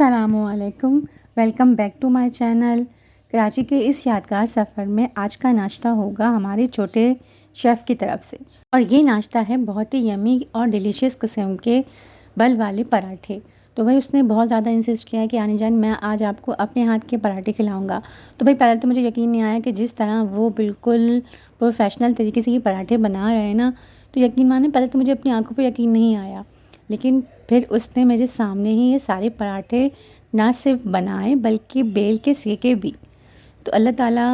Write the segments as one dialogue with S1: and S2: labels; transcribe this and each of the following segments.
S1: अस्सलामुअलैकुम, welcome back to my channel. Karachi के इस यादगार सफ़र में आज का नाश्ता होगा हमारे छोटे शेफ़ की तरफ से, और ये नाश्ता है बहुत ही यमी और डिलीशियस किस्म के बल वाले पराठे। तो भाई उसने बहुत ज़्यादा इंसिस्ट किया कि आनी जान मैं आज आपको अपने हाथ के पराठे खिलाऊंगा। तो भाई पहले तो मुझे यकीन नहीं आया कि जिस तरह वो बिल्कुल प्रोफेशनल तरीके से ये पराठे बना रहे हैं ना, तो यकीन माने पहले तो मुझे अपनी आंखों पर यकीन नहीं आया। लेकिन फिर उसने मेरे सामने ही ये सारे पराठे ना सिर्फ बनाए बल्कि बेल के सेके भी। तो अल्लाह ताला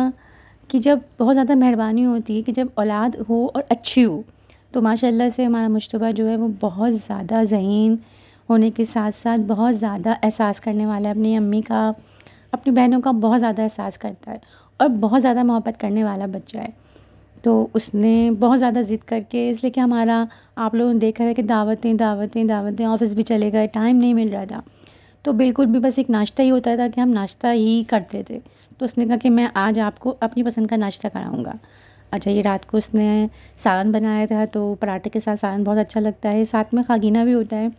S1: की जब बहुत ज़्यादा मेहरबानी होती है कि जब औलाद हो और अच्छी हो, तो माशाल्लाह से हमारा मुश्तबा जो है वो बहुत ज़्यादा ज़हीन होने के साथ साथ बहुत ज़्यादा एहसास करने वाला है। अपनी अम्मी का, अपनी बहनों का बहुत ज़्यादा एहसास करता है और बहुत ज़्यादा मोहब्बत करने वाला बच्चा है। तो उसने बहुत ज़्यादा ज़िद करके, इसलिए कि हमारा आप लोगों ने देखा है कि दावतें दावतें दावतें, ऑफ़िस भी चले गए, टाइम नहीं मिल रहा था। तो बिल्कुल भी बस एक नाश्ता ही होता था कि हम नाश्ता ही करते थे। तो उसने कहा कि मैं आज आपको अपनी पसंद का नाश्ता कराऊँगा। अच्छा, ये रात को उसने सालन बनाया था, तो पराठे के साथ सालन बहुत अच्छा लगता है, साथ में खागीना भी होता है।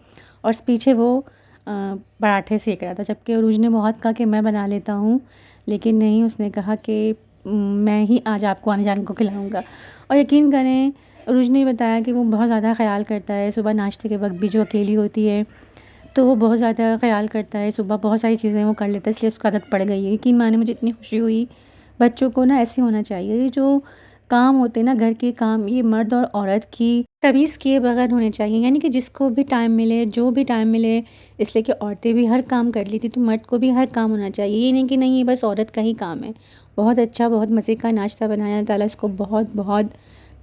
S1: और पीछे वो पराठे सेक रहा था, जबकि अरूज ने बहुत कहा कि मैं बना लेता हूँ, लेकिन नहीं, उसने कहा कि मैं ही आज आपको आने जान को खिलाऊँगा। और यकीन करें, अरूज ने बताया कि वो बहुत ज़्यादा ख़्याल करता है सुबह नाश्ते के वक़्त भी, जो अकेली होती है तो वो बहुत ज़्यादा ख़्याल करता है। सुबह बहुत सारी चीज़ें वो कर लेता है, इसलिए उसको आदत पड़ गई है। यकीन माने मुझे इतनी खुशी हुई। बच्चों को ना ऐसे होना चाहिए, ये जो काम होते हैं ना घर के काम, ये मर्द और औरत की तमीज़ किए बगैर होने चाहिए। यानी कि जिसको भी टाइम मिले, जो भी टाइम मिले, इसलिए कि औरतें भी हर काम कर लेती, तो मर्द को भी हर काम होना चाहिए। ये नहीं कि नहीं, ये बस औरत का ही काम है। बहुत अच्छा, बहुत मज़े का नाश्ता बनाया। अल्लाह ताला इसको बहुत बहुत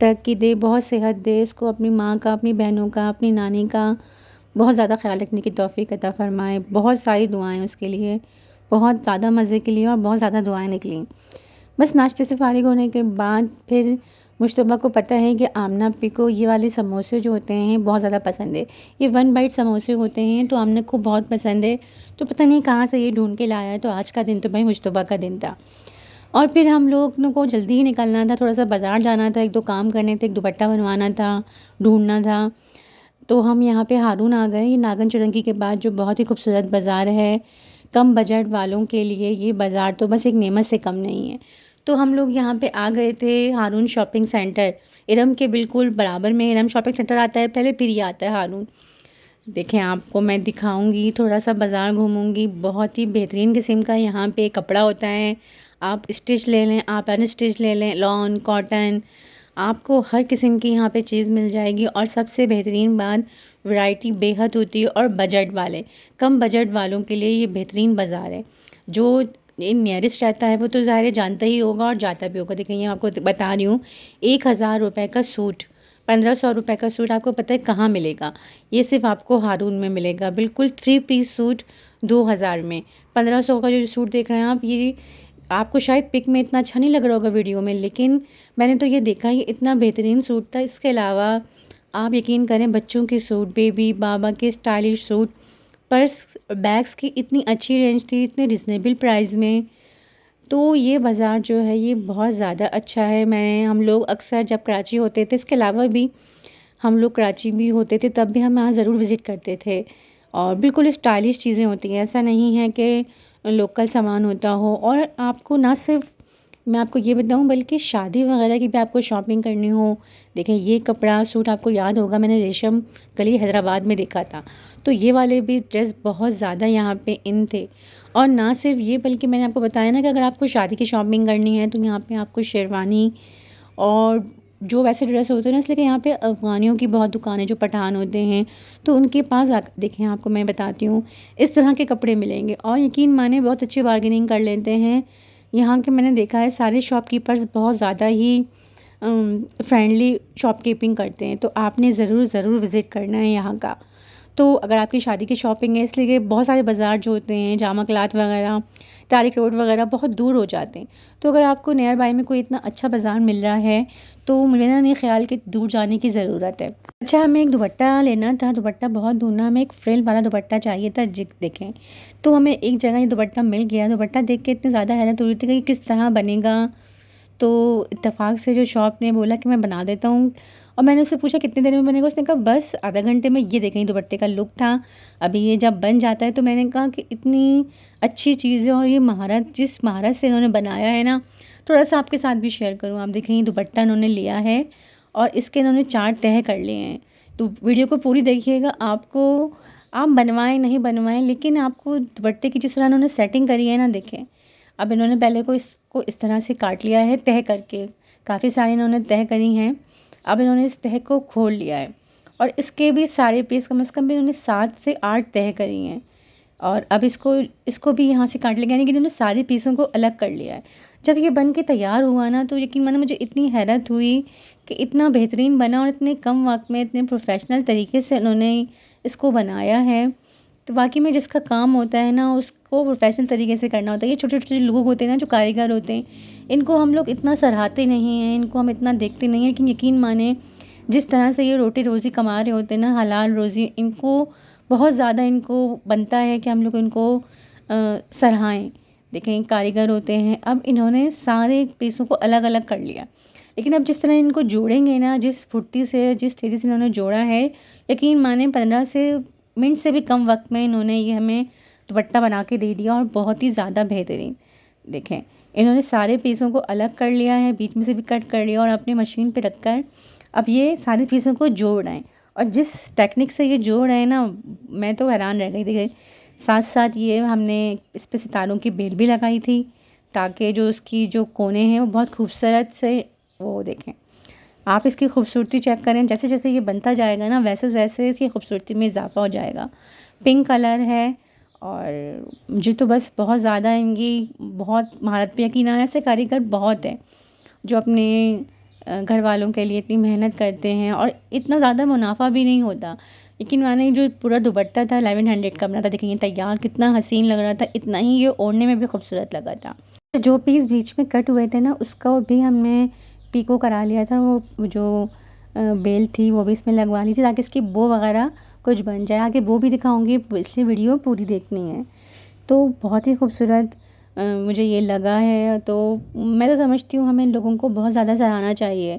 S1: तरक्की दे, बहुत सेहत दे इसको, अपनी माँ का, अपनी बहनों का, अपनी नानी का बहुत ज़्यादा ख़्याल रखने की तौफ़ीक अता फ़रमाए। बहुत सारी दुआएँ उसके लिए, बहुत ज़्यादा मज़े के लिए, और बहुत ज़्यादा दुआएँ निकली। बस नाश्ते से फ़ारिग होने के बाद फिर मुश्तबा को पता है कि आमना आपी को ये वाले समोसे जो होते हैं बहुत ज़्यादा पसंद है। ये 1 बाइट समोसे होते हैं, तो आमना को बहुत पसंद है। तो पता नहीं कहाँ से ये ढूँढ के लाया है। तो आज का दिन तो भाई मुश्तबा का दिन था, और फिर हम लोगों को जल्दी ही निकलना था, थोड़ा-सा बाज़ार जाना था, 1-2 काम करने थे, एक दुपट्टा बनवाना था, ढूँढना था। तो हम यहाँ पे हारून आ गए, ये नागन चुरंगी के बाद जो बहुत ही खूबसूरत बाज़ार है। कम बजट वालों के लिए ये बाज़ार तो बस एक नेमत से कम नहीं है। तो हम लोग यहाँ पे आ गए थे हारून शॉपिंग सेंटर, इरम के बिल्कुल बराबर में इरम शॉपिंग सेंटर आता है पहले, फिर ये आता है हारून। देखें, आपको मैं दिखाऊंगी, थोड़ा सा बाज़ार घूमूंगी। बहुत ही बेहतरीन किस्म का यहाँ पे कपड़ा होता है। आप स्टिच ले लें, आप अनस्टिच ले लें, लॉन, कॉटन, आपको हर किस्म की यहाँ पे चीज़ मिल जाएगी। और सबसे बेहतरीन बात, वैरायटी बेहद होती है, और बजट वाले, कम बजट वालों के लिए ये बेहतरीन बाज़ार है। जो नियरेस्ट रहता है वो तो ज़ाहिर है जानता ही होगा और जाता भी होगा। देखें, ये आपको बता रही हूँ, 1000 रुपये का सूट, 1500 रुपये का सूट आपको पता है कहाँ मिलेगा? ये सिर्फ आपको हारून में मिलेगा। बिल्कुल 3 पीस सूट 2000 में। 1500 का जो सूट देख रहे हैं आप, ये आपको शायद पिक में इतना अच्छा नहीं लग रहा होगा वीडियो में, लेकिन मैंने तो ये देखा, ये इतना बेहतरीन सूट था। इसके अलावा आप यकीन करें, बच्चों के सूट, बेबी, बाबा के स्टाइलिश सूट, पर्स, बैग्स की इतनी अच्छी रेंज थी, इतने रिजनेबल प्राइस में। तो ये बाज़ार जो है ये बहुत ज़्यादा अच्छा है। हम लोग अक्सर जब कराची होते थे, इसके अलावा भी हम लोग कराची भी होते थे, तब भी हम यहाँ ज़रूर विज़िट करते थे। और बिल्कुल स्टाइलिश चीज़ें होती हैं, ऐसा नहीं है कि लोकल सामान होता हो। और आपको ना सिर्फ मैं आपको ये बताऊं, बल्कि शादी वगैरह की भी आपको शॉपिंग करनी हो, देखें ये कपड़ा सूट आपको याद होगा, मैंने रेशम गली हैदराबाद में देखा था। तो ये वाले भी ड्रेस बहुत ज़्यादा यहाँ पे इन थे। और ना सिर्फ ये, बल्कि मैंने आपको बताया ना कि अगर आपको शादी की शॉपिंग करनी है, तो यहाँ पे आपको शेरवानी और जो वैसे ड्रेस होते हैं ना, इसलिए कि यहाँ पे अफ़गानियों की बहुत दुकानें, जो पठान होते हैं, तो उनके पास देखें, आपको मैं बताती हूँ, इस तरह के कपड़े मिलेंगे। और यकीन माने बहुत अच्छी बार्गेनिंग कर लेते हैं यहाँ के। मैंने देखा है सारे शॉपकीपर्स बहुत ज़्यादा ही फ्रेंडली शॉपकीपिंग करते हैं। तो आपने ज़रूर ज़रूर विज़िट करना है यहाँ का। तो अगर आपकी शादी की शॉपिंग है, इसलिए कि बहुत सारे बाज़ार जो होते हैं, जामा क्लाथ वगैरह, तारिक रोड वगैरह, बहुत दूर हो जाते हैं। तो अगर आपको नियर बाय में कोई इतना अच्छा बाज़ार मिल रहा है, तो मेरा नहीं ख्याल कि दूर जाने की ज़रूरत है। अच्छा, हमें एक दुपट्टा लेना था, दुपट्टा बहुत ढूंढना, हमें एक फ्रिल वाला दुपट्टा चाहिए था। देखें, तो हमें एक जगह ये दुपट्टा मिल गया। दुपट्टा देख के इतनी ज़्यादा हैरत हो रही थी कि किस तरह बनेगा। तो इत्तेफाक से जो शॉप ने बोला कि मैं बना देता हूँ, और मैंने उससे पूछा कितनी देर में बनेगा, उसने कहा बस आधा घंटे में। ये देखें दुपट्टे का लुक था। अभी ये जब बन जाता है तो मैंने कहा कि इतनी अच्छी चीज़ है, और ये महारत, जिस महारत से इन्होंने बनाया है ना, थोड़ा सा आपके साथ भी शेयर करूँ। आप देखें ये दुपट्टा इन्होंने लिया है और इसके इन्होंने 4 तह कर लिए हैं। तो वीडियो को पूरी देखिएगा। आपको, आप बनवाएं नहीं बनवाएं, लेकिन आपको दुपट्टे की जिस तरह इन्होंने सेटिंग करी है ना, देखें। अब इन्होंने पहले को इसको इस तरह से काट लिया है तह करके, काफ़ी सारी इन्होंने तह करी हैं। अब इन्होंने इस तह को खोल लिया है, और इसके भी सारे पीस कम से कम भी इन्होंने 7 से 8 तह करी हैं। और अब इसको भी यहाँ से काट लिया, यानी कि इन्होंने सारे पीसों को अलग कर लिया है। जब ये बन के तैयार हुआ ना, तो यकीन माने मुझे इतनी हैरत हुई कि इतना बेहतरीन बना, और इतने कम वक्त में इतने प्रोफेशनल तरीके से उन्होंने इसको बनाया है। तो वाकई में जिसका काम होता है ना, उसको प्रोफेशनल तरीके से करना होता है। ये छोटे छोटे लोग होते हैं ना, जो कारीगर होते हैं, इनको हम लोग इतना सराहते नहीं हैं, इनको हम इतना देखते नहीं हैं, लेकिन यकीन माने जिस तरह से ये रोटी रोज़ी कमा रहे होते हैं ना, हलाल रोज़ी, इनको बहुत ज़्यादा इनको बनता है कि हम लोग इनको सराहें। देखें कारीगर होते हैं। अब इन्होंने सारे पीसों को अलग अलग कर लिया, लेकिन अब जिस तरह इनको जोड़ेंगे ना, जिस फुर्ती से, जिस तेज़ी से इन्होंने जोड़ा है, यकीन माने 15 से मिनट से भी कम वक्त में इन्होंने ये हमें दुपट्टा बना के दे दिया, और बहुत ही ज़्यादा बेहतरीन। देखें इन्होंने सारे पीसों को अलग कर लिया है, बीच में से भी कट कर लिया, और अपनी मशीन पे रखकर अब ये सारे पीसों को जोड़ रहे हैं। और जिस टेक्निक से ये जोड़ रहे हैं ना, मैं तो हैरान रह गई। देखिए साथ साथ ये हमने इस पे सितारों की बेल भी लगाई थी, ताकि जो उसकी जो कोने हैं वो बहुत खूबसूरत से, वो देखें आप इसकी खूबसूरती चेक करें। जैसे जैसे ये बनता जाएगा ना, वैसे वैसे इसकी खूबसूरती में इजाफा हो जाएगा। पिंक कलर है, और मुझे तो बस बहुत ज़्यादा इनकी बहुत महारत पे यकीन आया। ऐसे कारीगर बहुत हैं जो अपने घर वालों के लिए इतनी मेहनत करते हैं, और इतना ज़्यादा मुनाफा भी नहीं होता। लेकिन मैंने जो पूरा दुपट्टा था 1100 का बना था, देखिए तैयार कितना हसीन लग रहा था, इतना ही ये ओढ़ने में भी खूबसूरत लगा था। जो पीस बीच में कट हुए थे ना, उसका भी हमने पीको करा लिया था। वो जो बेल थी वो भी इसमें लगवा ली थी, ताकि इसकी बो वगैरह कुछ बन जाए। आगे वो भी दिखाऊंगी, इसलिए वीडियो पूरी देखनी है। तो बहुत ही खूबसूरत मुझे ये लगा है। तो मैं तो समझती हूँ हमें लोगों को बहुत ज़्यादा सराहना चाहिए।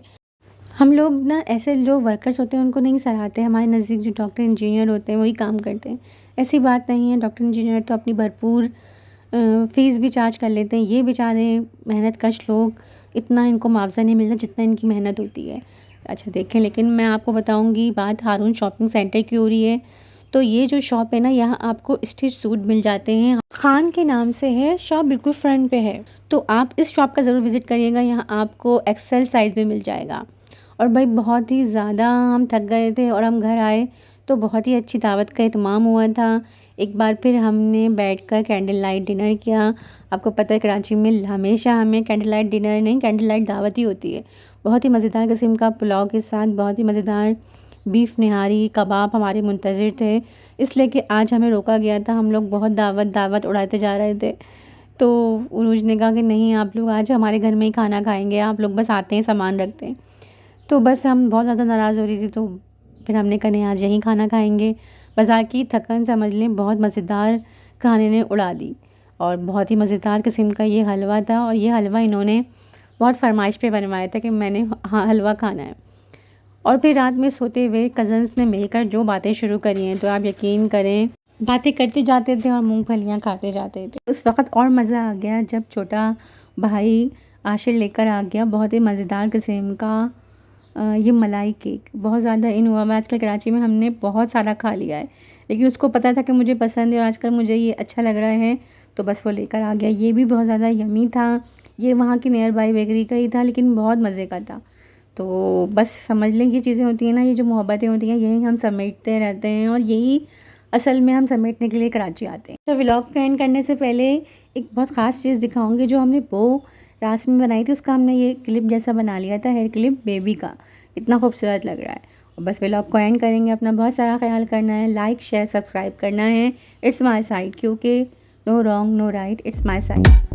S1: हम लोग ना ऐसे जो वर्कर्स होते हैं उनको नहीं सराहते। हमारे नज़दीक जो डॉक्टर इंजीनियर होते हैं वही काम करते हैं। ऐसी बात नहीं है, डॉक्टर इंजीनियर तो अपनी भरपूर फ़ीस भी चार्ज कर लेते हैं। ये बेचारे मेहनत कश लोग, इतना इनको मुआवजा नहीं मिलता जितना इनकी मेहनत होती है। अच्छा देखें, लेकिन मैं आपको बताऊंगी बात हारून शॉपिंग सेंटर की हो रही है। तो ये जो शॉप है ना, यहाँ आपको स्टिच सूट मिल जाते हैं। खान के नाम से है शॉप, बिल्कुल फ्रंट पे है। तो आप इस शॉप का ज़रूर विज़िट करिएगा। यहाँ आपको एक्सेल साइज़ भी मिल जाएगा। और भाई बहुत ही ज़्यादा हम थक गए थे, और हम घर आए तो बहुत ही अच्छी दावत का एहतमाम हुआ था। एक बार फिर हमने बैठकर कैंडल लाइट डिनर किया। आपको पता है कराची में हमेशा हमें कैंडल लाइट डिनर नहीं, कैंडल लाइट दावत ही होती है। बहुत ही मज़ेदार किस्म का पुलाव के साथ बहुत ही मज़ेदार बीफ निहारी कबाब हमारे मुंतज़िर थे, इसलिए कि आज हमें रोका गया था। हम लोग बहुत दावत उड़ाते जा रहे थे। तो उरूज ने कहा कि नहीं, आप लोग आज हमारे घर में ही खाना खाएंगे, आप लोग बस आते हैं सामान रखते हैं। तो बस हम बहुत ज़्यादा नाराज़ हो रही थी, तो फिर हमने कहा नहीं, आज यहीं खाना खाएंगे। बाज़ार की थकन समझ लें, बहुत मज़ेदार खाने ने उड़ा दी। और बहुत ही मज़ेदार किस्म का ये हलवा था, और ये हलवा इन्होंने बहुत फरमाइश पे बनवाया था कि मैंने हलवा खाना है। और फिर रात में सोते हुए कज़न्स ने मिलकर जो बातें शुरू करी हैं, तो आप यकीन करें बातें करते जाते थे और मूंगफलियाँ खाते जाते थे। उस वक़्त और मज़ा आ गया जब छोटा भाई आशिर लेकर आ गया बहुत ही मज़ेदार किस्म का ये मलाई केक। बहुत ज़्यादा इन हुआ। मैं आजकल कराची में हमने बहुत सारा खा लिया है, लेकिन उसको पता था कि मुझे पसंद है और आजकल मुझे ये अच्छा लग रहा है, तो बस वो लेकर आ गया। ये भी बहुत ज़्यादा यमी था। ये वहाँ की नियर बाई बेकरी का ही था, लेकिन बहुत मज़े का था। तो बस समझ लें ये चीज़ें होती हैं ना, ये जो मोहब्बतें होती हैं, यही हम समेटते रहते हैं, और यही असल में हम समेटने के लिए कराची आते हैं। तो व्लॉग को एंड करने से पहले एक बहुत ख़ास चीज़ दिखाऊंगी। जो हमने वो रात में बनाई थी, उसका हमने ये क्लिप जैसा बना लिया था, हेयर क्लिप बेबी का। इतना खूबसूरत लग रहा है। और बस व्लॉग को एंड करेंगे। अपना बहुत सारा ख्याल करना है, लाइक शेयर सब्सक्राइब करना है। इट्स माई साइड, क्योंकि no wrong no right, it's my side.